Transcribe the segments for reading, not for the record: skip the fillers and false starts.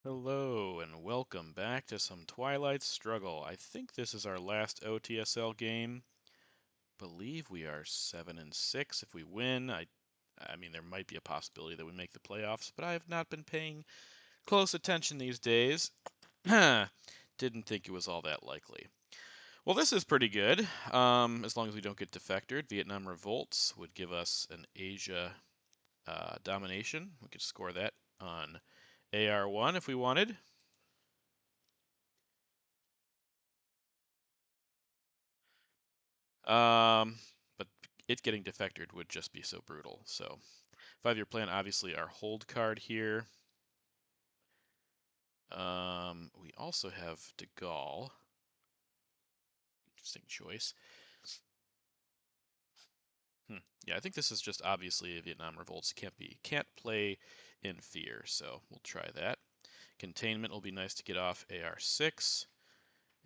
Hello and welcome back to some Twilight Struggle. I think this is our last OTSL game. Believe we are 7-6 if we win. I mean there might be a possibility that we make the playoffs, but I have not been paying close attention these days. Didn't think it was all that likely. Well, this is pretty good. As long as we don't get defected. Vietnam revolts would give us an Asia domination. We could score that on AR1 if we wanted. But it getting defected would just be so brutal. So 5-year plan, obviously our hold card here. We also have de Gaulle. Interesting choice. Yeah, I think this is just obviously a Vietnam revolts. Can't play in fear, so we'll try that. Containment will be nice to get off AR6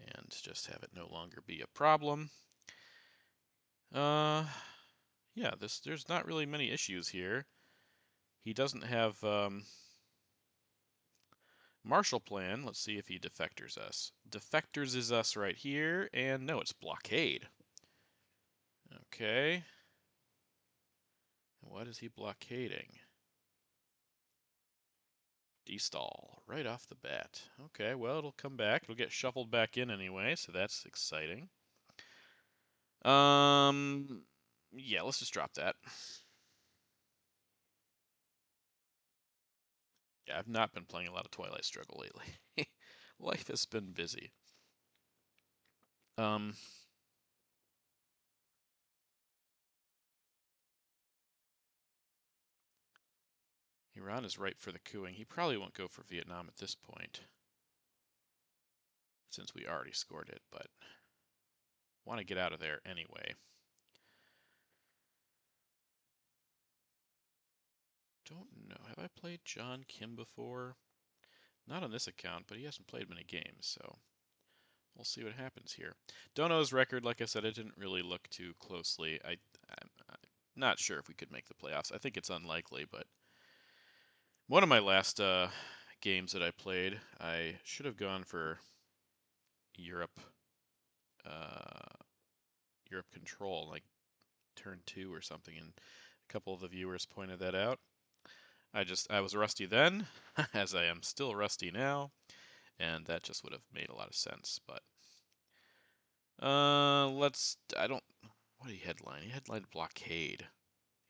and just have it no longer be a problem. Yeah, there's not really many issues here. He doesn't have Marshall Plan. Let's see if he defectors us. Defectors is us right here, and no, it's blockade. Okay. What is he blockading? Destall, right off the bat. Okay, well, it'll come back. It'll get shuffled back in anyway, so that's exciting. Yeah, let's just drop that. Yeah, I've not been playing a lot of Twilight Struggle lately. Life has been busy. Iran is ripe for the cooing. He probably won't go for Vietnam at this point, since we already scored it, but want to get out of there anyway. Don't know. Have I played John Kim before? Not on this account, but he hasn't played many games, so we'll see what happens here. Don't know his record. Like I said, I didn't really look too closely. I'm not sure if we could make the playoffs. I think it's unlikely, but one of my last games that I played, I should have gone for Europe, Europe control, like turn 2 or something, and a couple of the viewers pointed that out. I was rusty then, as I am still rusty now, and that just would have made a lot of sense. But I don't. What did he headline? He headlined blockade.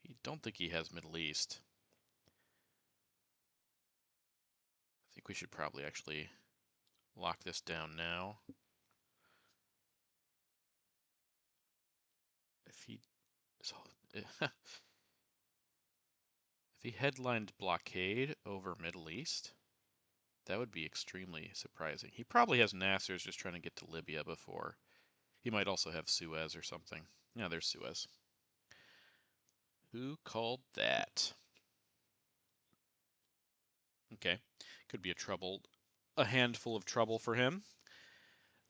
I don't think he has Middle East. I think we should probably actually lock this down now. If he so, if he headlined blockade over Middle East, that would be extremely surprising. He probably has Nasser's just trying to get to Libya before. He might also have Suez or something. Yeah, there's Suez. Who called that? Okay, could be a handful of trouble for him.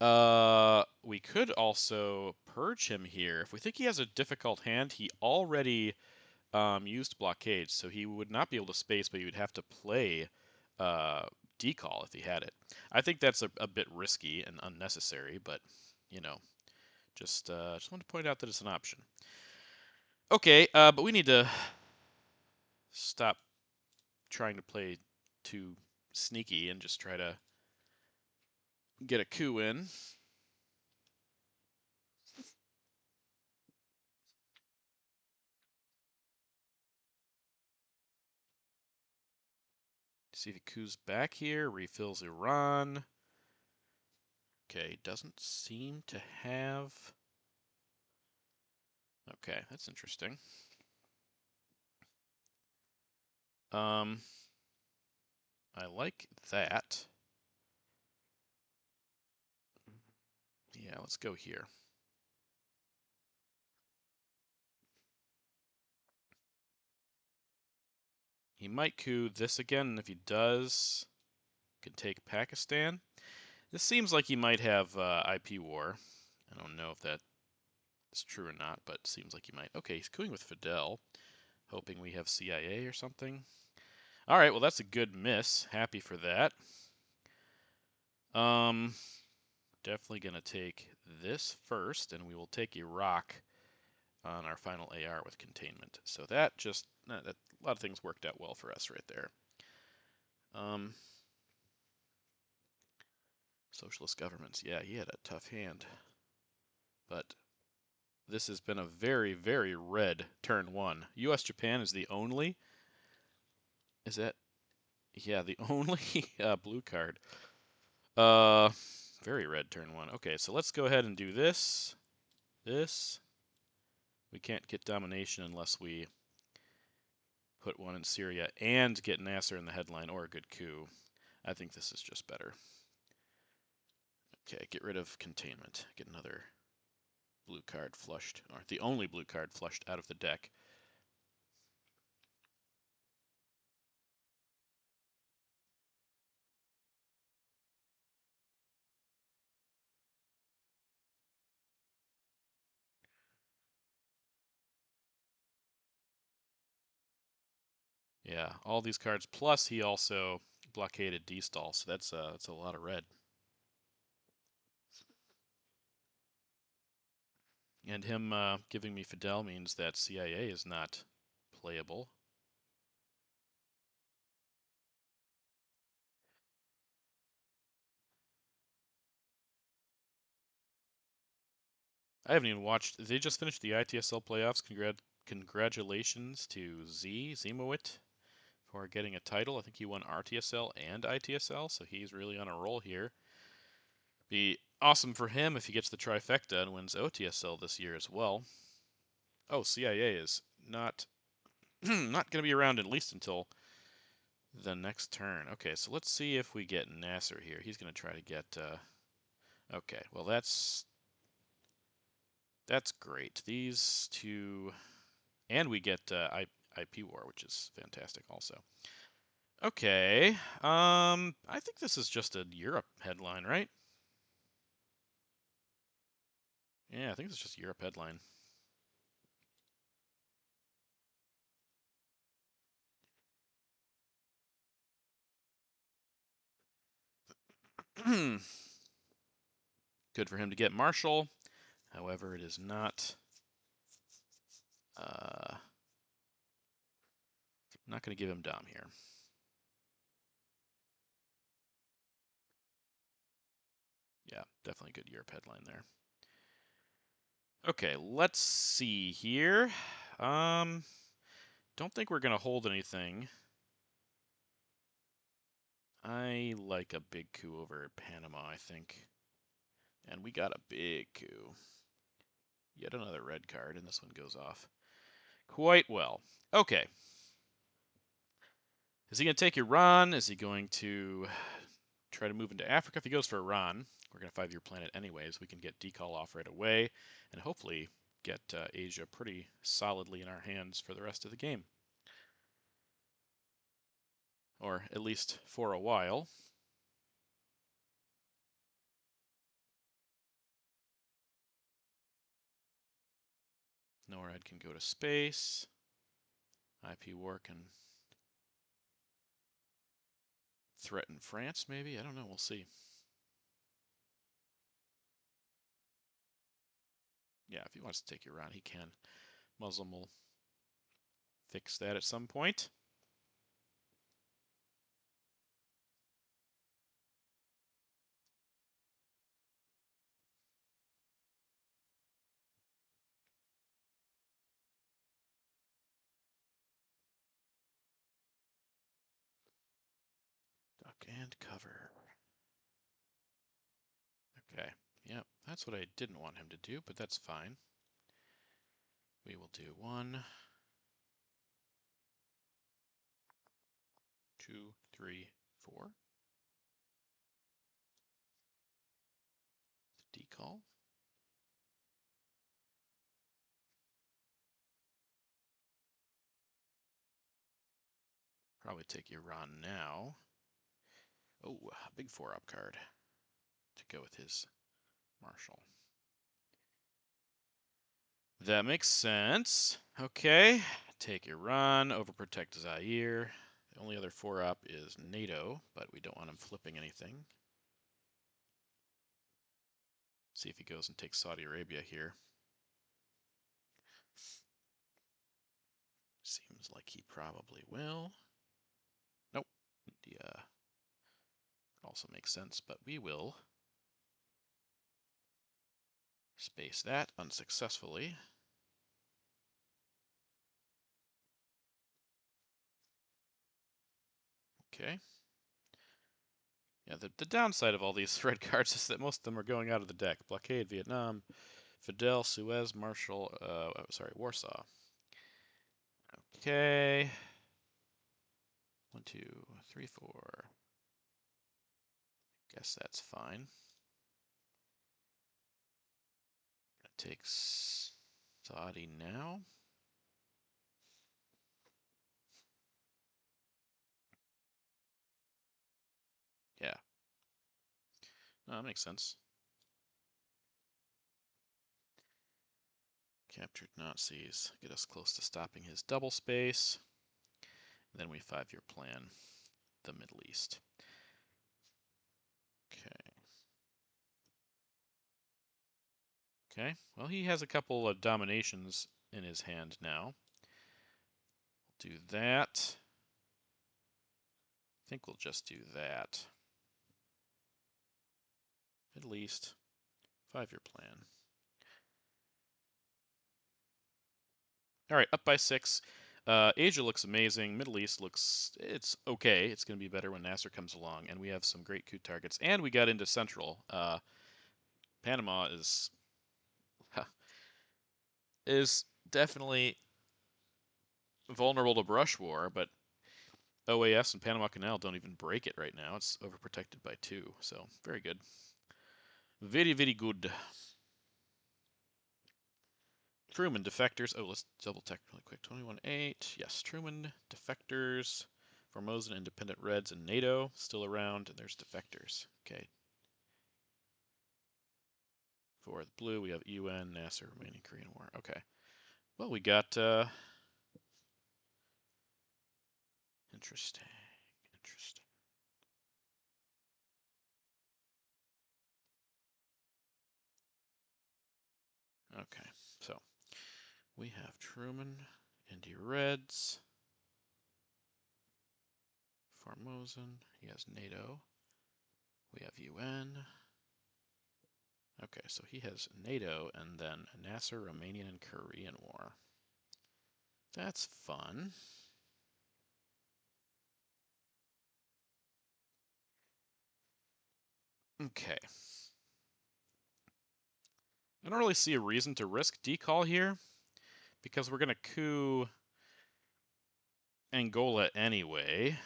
We could also purge him here. If we think he has a difficult hand, he already used blockade, so he would not be able to space, but he would have to play decall if he had it. I think that's a bit risky and unnecessary, but you know, just want to point out that it's an option. Okay, but we need to stop trying to play too sneaky and just try to get a coup in. See if he coups back here, refills Iran. Okay, doesn't seem to have. Okay, that's interesting. I like that. Yeah, let's go here. He might coup this again, and if he does, could take Pakistan. This seems like he might have IP war. I don't know if that is true or not, but it seems like he might. Okay, he's cooing with Fidel, hoping we have CIA or something. All right, well, that's a good miss. Happy for that. Definitely gonna take this first, and we will take a rock on our final AR with containment. So that just that a lot of things worked out well for us right there. Socialist governments. Yeah, he had a tough hand, but this has been a very, very red turn one. U.S. Japan is the only. Is that? Yeah, the only blue card. Uh, very red turn one. Okay, so let's go ahead and do this. This. We can't get domination unless we put one in Syria and get Nasser in the headline or a good coup. I think this is just better. Okay, get rid of containment. Get another blue card flushed, or the only blue card flushed out of the deck. Yeah, all these cards, plus he also blockaded D-stall, so that's a lot of red. And him giving me Fidel means that CIA is not playable. I haven't even watched. They just finished the ITSL playoffs. Congratulations to Zemowit for getting a title. I think he won RTSL and ITSL, so he's really on a roll here. Be awesome for him if he gets the trifecta and wins OTSL this year as well. Oh, CIA is not not going to be around at least until the next turn. Okay, so let's see if we get Nasser here. He's going to try to get. Okay, well that's great. These two, and we get IP War, which is fantastic also. Okay, I think this is just a Europe headline, right? Yeah, I think it's just a Europe headline. Good for him to get Marshall. However, it is not. Not going to give him Dom here. Yeah, definitely good Europe headline there. Okay, let's see here. Don't think we're going to hold anything. I like a big coup over Panama, I think. And we got a big coup. Yet another red card, and this one goes off quite well. Okay. Is he going to take Iran? Is he going to try to move into Africa? If he goes for Iran, we're going to 5-year plan it anyways. We can get decall off right away and hopefully get Asia pretty solidly in our hands for the rest of the game. Or at least for a while. NORAD can go to space. IP War can threaten France, maybe? I don't know. We'll see. Yeah, if he wants to take Iran, he can. Muslim will fix that at some point. Duck and cover. Okay, yep, that's what I didn't want him to do, but that's fine. We will do 1, 2, 3, 4. Decall. Probably take Iran now. Oh, a big 4-up card to go with his Marshall. That makes sense. Okay, take Iran, overprotect Zaire. The only other 4-up is NATO, but we don't want him flipping anything. See if he goes and takes Saudi Arabia here. Seems like he probably will. Nope. India also makes sense, but we will space that unsuccessfully. Okay. Yeah, the downside of all these red cards is that most of them are going out of the deck. Blockade, Vietnam, Fidel, Suez, Marshall, Warsaw. Okay. 1, 2, 3, 4. Guess that's fine. That takes Saudi now. Yeah. No, that makes sense. Captured Nazis get us close to stopping his double space. Then we 5-year plan the Middle East. Okay. Okay. Well, he has a couple of dominations in his hand now. We'll do that. I think we'll just do that. Middle East, 5-year plan. All right, up by 6. Asia looks amazing. Middle East looks, it's okay. It's going to be better when Nasser comes along. And we have some great coup targets. And we got into Central. Panama is definitely vulnerable to brush war, but OAS and Panama Canal don't even break it right now. It's overprotected by 2, so very good. Very, very good. Truman defectors. Oh, let's double check really quick. 21-8. Yes, Truman defectors. Formosan Independent Reds and NATO still around, and there's defectors. Okay. For the blue, we have UN, Nasser, Romanian, Korean War. Okay. Well, we got interesting. Interesting. Okay, so we have Truman, India Reds, Formosan. He has NATO. We have UN. Okay, so he has NATO and then Nasser, Romanian, and Korean War. That's fun. Okay. I don't really see a reason to risk decall here because we're going to coup Angola anyway.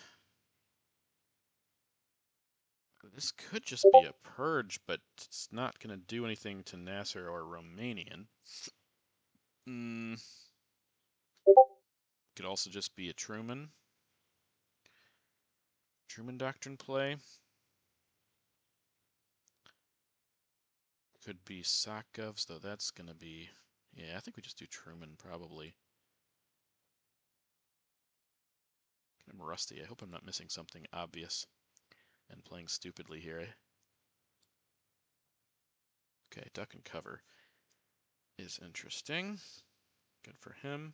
This could just be a purge, but it's not going to do anything to Nasser or Romanian. Could also just be a Truman Doctrine play. Could be Sakovs, though that's going to be... Yeah, I think we just do Truman, probably. I'm rusty. I hope I'm not missing something obvious and playing stupidly here. Okay, duck and cover is interesting. Good for him.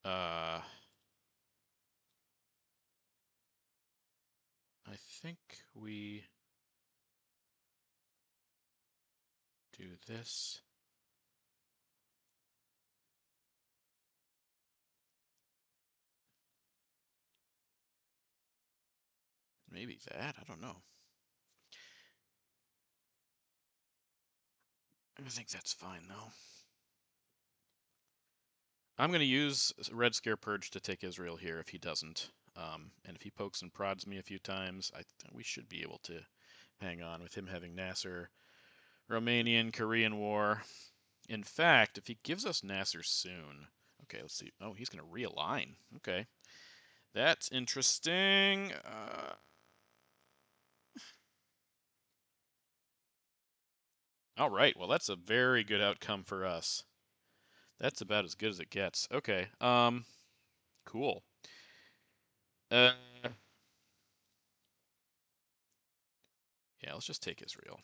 I think we do this. Maybe that, I don't know. I think that's fine, though. I'm going to use Red Scare Purge to take Israel here if he doesn't. And if he pokes and prods me a few times, we should be able to hang on with him having Nasser, Romanian, Korean War. In fact, if he gives us Nasser soon... Okay, let's see. Oh, he's going to realign. Okay. That's interesting. All right. Well, that's a very good outcome for us. That's about as good as it gets. Okay. Cool. Yeah, let's just take Israel.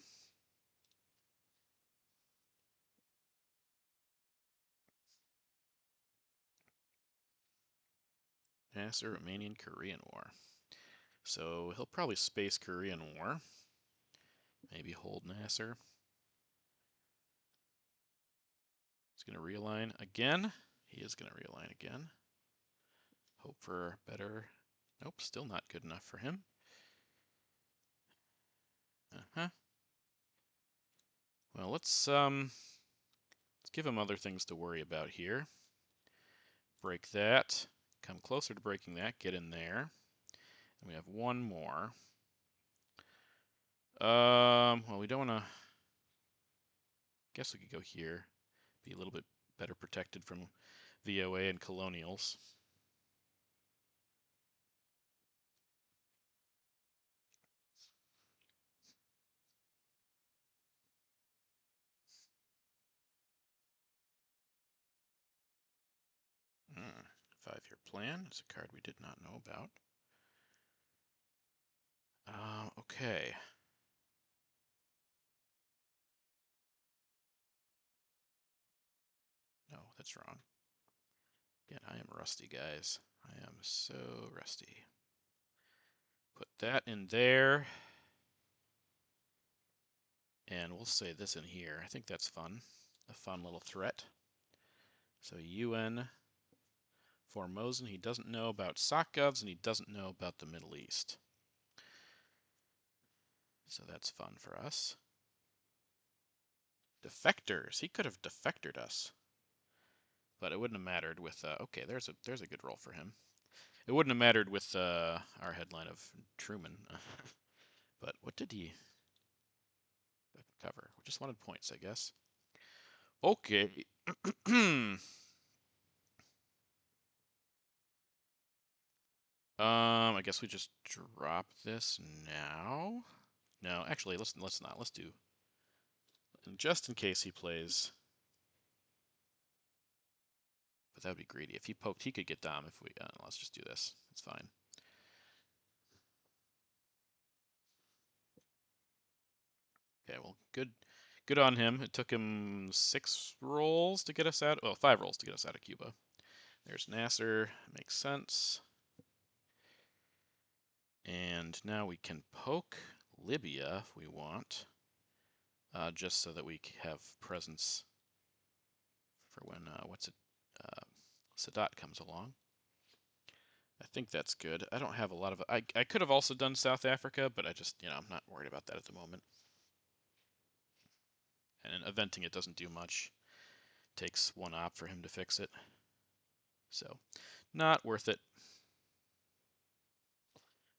Nasser, Romanian, Korean War. So he'll probably space Korean War. Maybe hold Nasser. He's going to realign again. He is going to realign again. Hope for better. Nope, still not good enough for him. Well, let's give him other things to worry about here. Break that. Come closer to breaking that. Get in there. And we have one more. Well, we don't want to. Guess we could go here. Be a little bit better protected from VOA and colonials. Five-year plan is a card we did not know about. Okay. No, that's wrong. Again, I am rusty, guys. I am so rusty. Put that in there. And we'll say this in here. I think that's fun. A fun little threat. So UN Formosan, he doesn't know about SOCGovs, and he doesn't know about the Middle East. So that's fun for us. Defectors. He could have defectored us. But it wouldn't have mattered with, okay, there's a good role for him. It wouldn't have mattered with our headline of Truman. But what did he cover? We just wanted points, I guess. Okay. I guess we just drop this now. No, actually, let's not. Let's do, just in case he plays. But that would be greedy. If he poked, he could get Dom. If we, let's just do this. It's fine. Okay, well, good on him. It took him 6 rolls to get us out. Oh, 5 rolls to get us out of Cuba. There's Nasser. Makes sense. And now we can poke Libya if we want, just so that we have presence for when Sadat comes along. I think that's good. I don't have a lot of. I could have also done South Africa, but I just, I'm not worried about that at the moment. And eventing it doesn't do much. Takes 1 op for him to fix it. So, not worth it.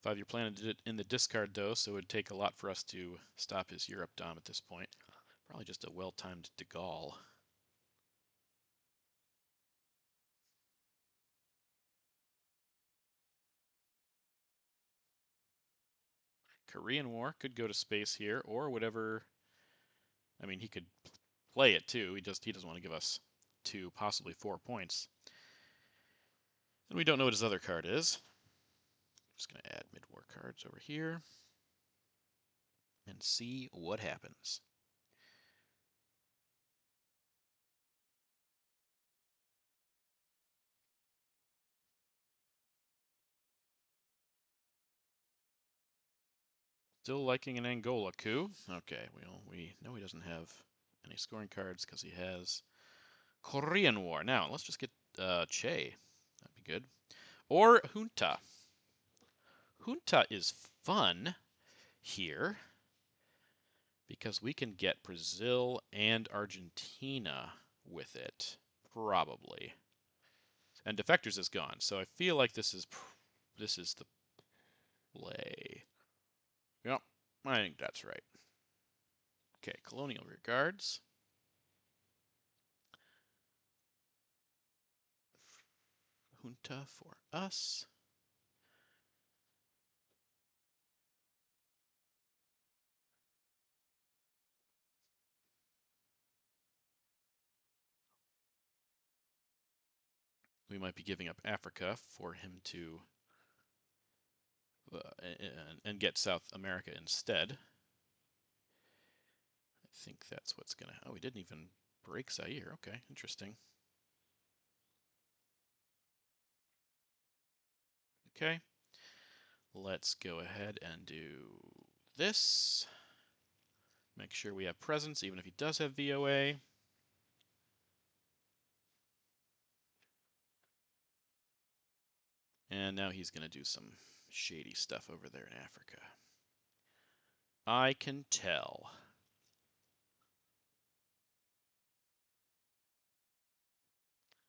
5-year plan did it in the discard though, so it would take a lot for us to stop his Europe dom at this point. Probably just a well-timed de Gaulle. Korean War could go to space here, or whatever. I mean, he could play it too. He doesn't want to give us 2, possibly 4 points. And we don't know what his other card is. I'm just going to add mid-war cards over here and see what happens. Still liking an Angola coup. Okay, we know he doesn't have any scoring cards because he has Korean War. Now, let's just get Che. That'd be good. Or Junta. Junta is fun here because we can get Brazil and Argentina with it, probably. And Defectors is gone, so I feel like this is the play. Yep, I think that's right. Okay, Colonial Regards. Junta for us. We might be giving up Africa for him to and get South America instead. think that's what's gonna... Oh, he didn't even break Zaire. Okay, interesting. Okay. Let's go ahead and do this. Make sure we have presence, even if he does have VOA. And now he's going to do some shady stuff over there in Africa. I can tell.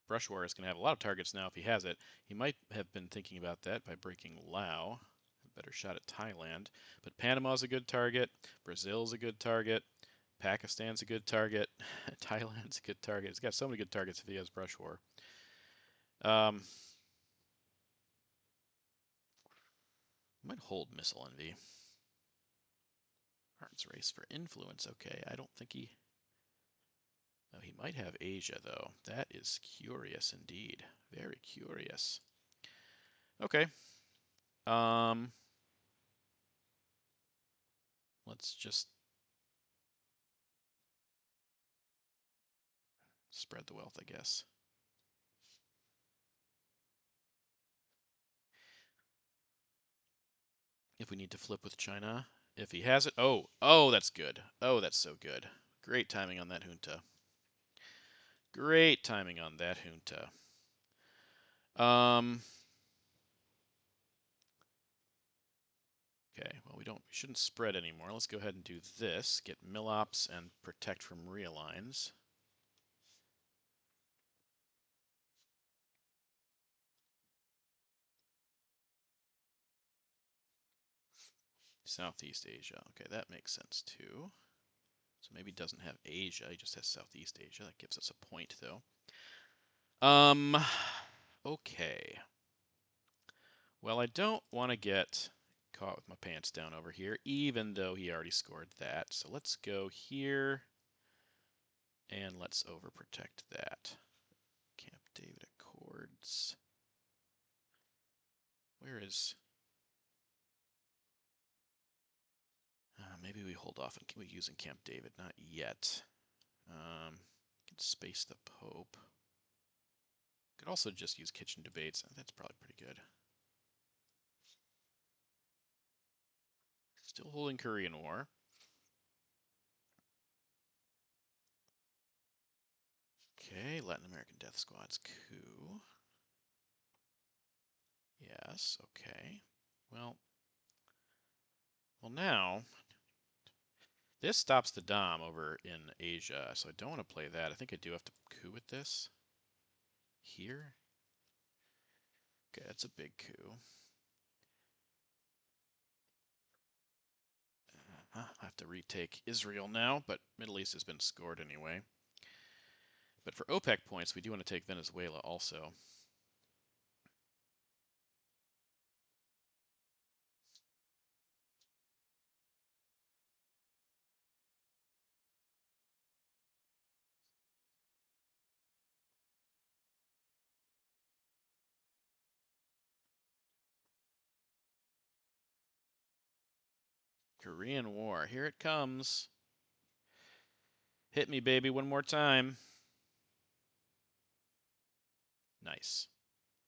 Brush War is going to have a lot of targets now if he has it. He might have been thinking about that by breaking Laos. A better shot at Thailand. But Panama's a good target. Brazil's a good target. Pakistan's a good target. Thailand's a good target. He's got so many good targets if he has Brush War. Might hold Missile Envy. Hearts Race for influence. Okay, I don't think he... Oh, he might have Asia, though. That is curious indeed. Very curious. Okay. Let's just spread the wealth, I guess. If we need to flip with China. If he has it. Oh, that's good. Oh, that's so good. Great timing on that junta. Great timing on that junta. Okay, well, we shouldn't spread anymore. Let's go ahead and do this. Get Millops and protect from realigns. Southeast Asia. Okay, that makes sense too. So maybe he doesn't have Asia, he just has Southeast Asia. That gives us a point though. Okay. Well, I don't want to get caught with my pants down over here, even though he already scored that. So let's go here, and let's overprotect that. Camp David Accords. Where is... maybe we hold off on using Camp David. Not yet. Can space the Pope. Could also just use kitchen debates. That's probably pretty good. Still holding Korean War. Okay, Latin American Death Squad's coup. Yes, okay. Well now, this stops the Dom over in Asia, so I don't want to play that. I think I do have to coup with this. Here? Okay, that's a big coup. I have to retake Israel now, but Middle East has been scored anyway. But for OPEC points, we do want to take Venezuela also. Korean War, here it comes. Hit me, baby, one more time. Nice.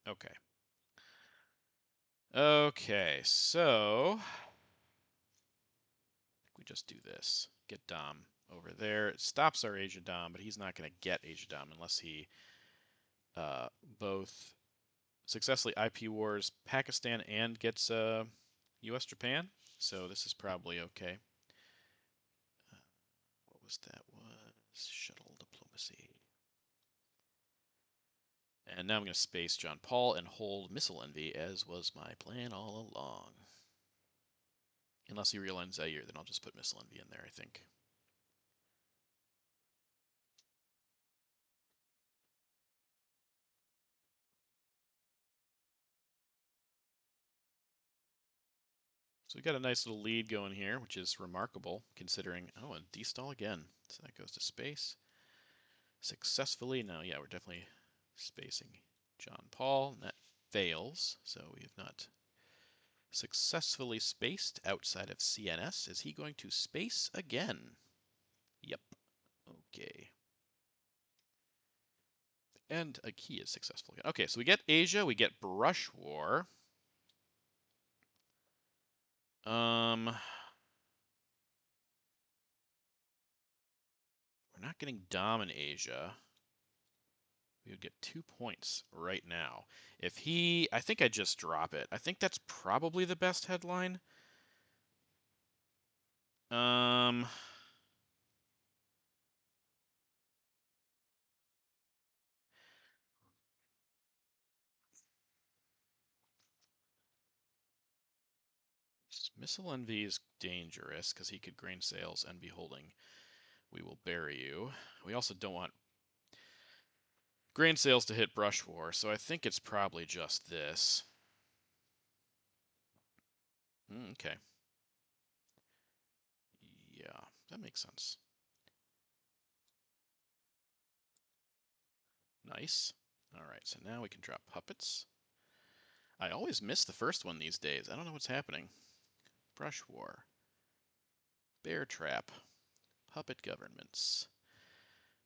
Okay. Okay, so we just do this. Get Dom over there. It stops our Asia Dom, but he's not going to get Asia Dom unless he both successfully IP wars Pakistan and gets U.S. Japan. So this is probably okay. What was that? Was shuttle diplomacy. And now I'm going to space John Paul and hold Missile Envy, as was my plan all along. Unless he realigns Zaire, then I'll just put Missile Envy in there, I think. So we got a nice little lead going here, which is remarkable considering... Oh, and destall again. So that goes to space. Successfully. Now, yeah, we're definitely spacing John Paul, and that fails. So we have not successfully spaced outside of CNS. Is he going to space again? Yep. Okay. And a key is successful. Okay, so we get Asia, we get Brush War. We're not getting Dom in Asia. We would get 2 points right now. If he, I think I'd just drop it. I think that's probably the best headline. Um, Missile Envy is dangerous because he could grain sales and be holding. We will bury you. We also don't want grain sales to hit Brush War, so I think it's probably just this. Okay. Yeah, that makes sense. Nice. All right, so now we can drop puppets. I always miss the first one these days. I don't know what's happening. Brush War. Bear Trap. Puppet Governments.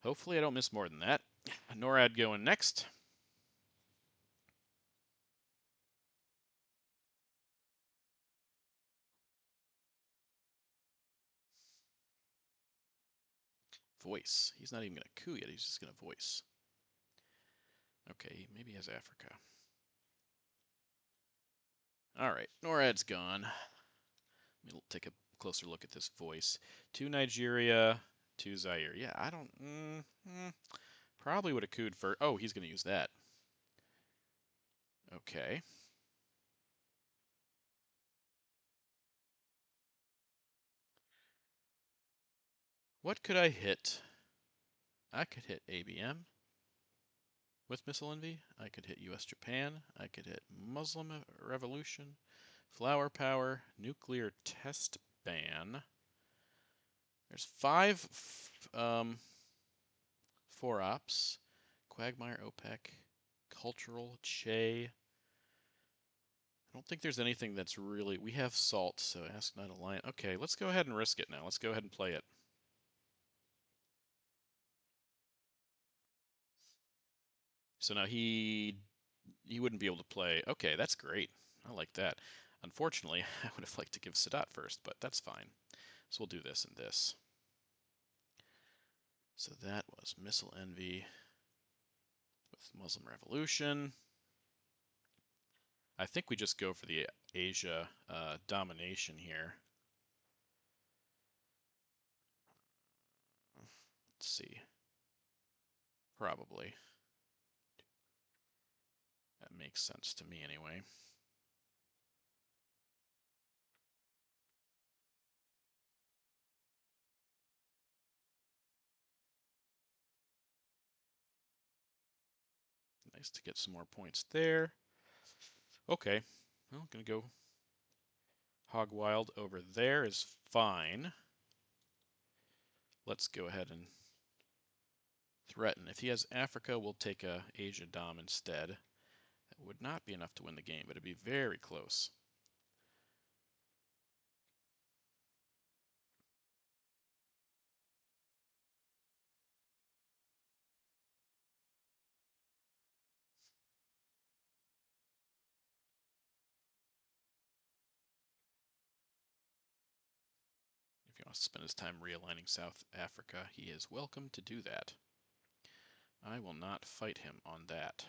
Hopefully I don't miss more than that. NORAD going next. Voice. He's not even going to coup yet. He's just going to voice. Okay, maybe he has Africa. All right, NORAD's gone. Let me take a closer look at this voice. To Nigeria, to Zaire. Yeah, I don't... probably would have cooed for... Oh, he's going to use that. Okay. What could I hit? I could hit ABM with Missile Envy. I could hit US Japan. I could hit Muslim Revolution. Flower Power. Nuclear Test Ban. There's 5 4 ops. Quagmire, OPEC. Cultural, Che. I don't think there's anything that's really... We have Salt, so Ask Not Alliance. Okay, let's go ahead and risk it now. Let's go ahead and play it. So now he wouldn't be able to play. Okay, that's great. I like that. Unfortunately, I would have liked to give Sadat first, but that's fine. So we'll do this and this. So that was Missile Envy with Muslim Revolution. I think we just go for the Asia domination here. Let's see. Probably. That makes sense to me anyway. Nice to get some more points there. Okay. Well, gonna go Hog Wild over there is fine. Let's go ahead and threaten. If he has Africa, we'll take a Asia Dom instead. That would not be enough to win the game, but it'd be very close. If he wants to spend his time realigning South Africa, he is welcome to do that. I will not fight him on that.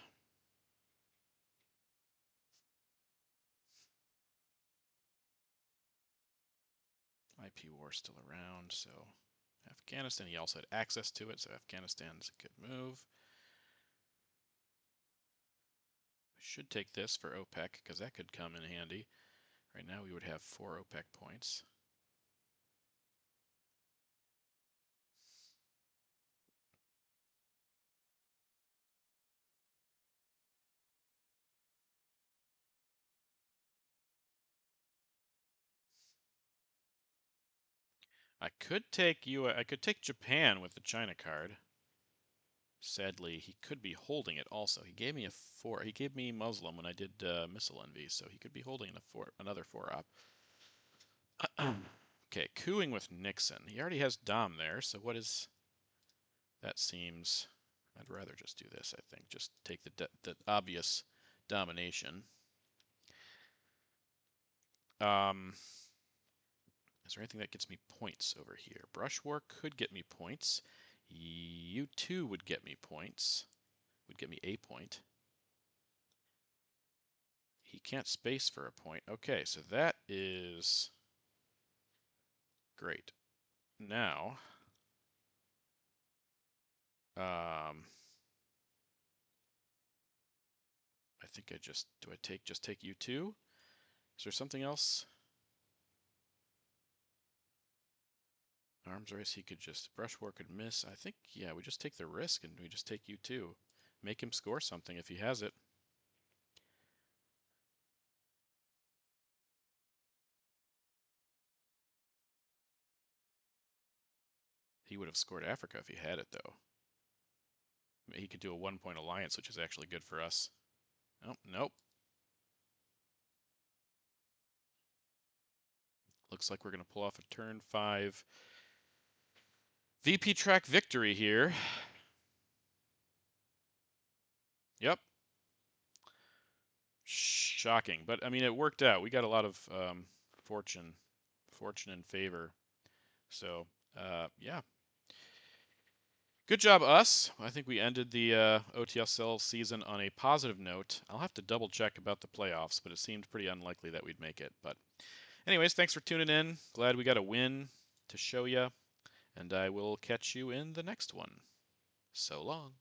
IP war still around, so Afghanistan, he also had access to it, so Afghanistan's a good move. We should take this for OPEC, because that could come in handy. Right now we would have 4 OPEC points. I could take Japan with the China card. Sadly, he could be holding it also. He gave me a 4. He gave me Muslim when I did Missile Envy, so he could be holding another 4 op. Okay, cooing with Nixon. He already has Dom there, so what is... That seems... I'd rather just do this, I think. Just take the obvious domination. Is there anything that gets me points over here? Brushwork could get me points. U2 would get me points. Would get me a point. He can't space for a point. Okay, so that is great. Now, I think I just, do I just take U2? Is there something else? Arms race, he could just, brushwork could miss. I think, yeah, we just take the risk and we just take U2. Make him score something if he has it. He would have scored Africa if he had it, though. He could do a 1-point alliance, which is actually good for us. Oh, nope. Looks like we're going to pull off a turn 5 VP track victory here. Yep. Shocking. But, I mean, it worked out. We got a lot of fortune in favor. So, yeah. Good job, us. I think we ended the OTSL season on a positive note. I'll have to double check about the playoffs, but it seemed pretty unlikely that we'd make it. But anyways, thanks for tuning in. Glad we got a win to show you. And I will catch you in the next one. So long.